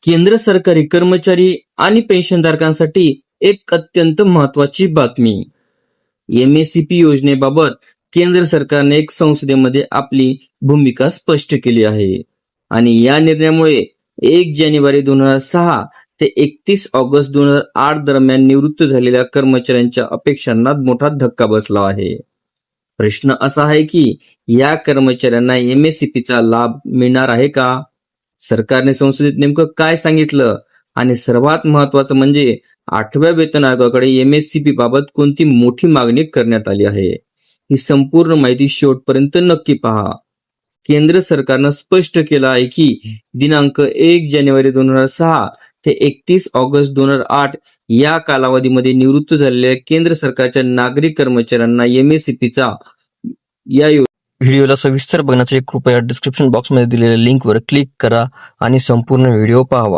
केंद्र सरकारी कर्मचारी आणि पेन्शनधारकांसाठी एक अत्यंत महत्वाची बातमी. एमएससीपी योजनेबाबत केंद्र सरकारने एक संसदेमध्ये आपली भूमिका स्पष्ट केली आहे आणि या निर्णयामुळे 1 जानेवारी 2006 ते 31 ऑगस्ट 2008 दरम्यान निवृत्त झालेल्या कर्मचाऱ्यांच्या अपेक्षांना मोठा धक्का बसला आहे. प्रश्न असा आहे की या कर्मचाऱ्यांना एमएससीपीचा लाभ मिळणार आहे का? सरकारने संसदेत नेमकं काय सांगितलं आणि सर्वात महत्वाचं म्हणजे 8व्या वेतन आयोगाकडे एमएससीपी बाबत कोणती मोठी मागणी करण्यात आली आहे. ही संपूर्ण माहिती शेवटपर्यंत नक्की पहा. केंद्र सरकारनं स्पष्ट केलं आहे की दिनांक 1 जानेवारी 2006 ते 31 ऑगस्ट 2008 या कालावधीमध्ये निवृत्त झालेल्या केंद्र सरकारच्या नागरी कर्मचाऱ्यांना एमएससीपीचा या व्हिडिओला सविस्तर बघण्यासाठी कृपया डिस्क्रिप्शन बॉक्समध्ये दिलेल्या लिंकवर क्लिक करा आणि संपूर्ण व्हिडिओ पाहावा.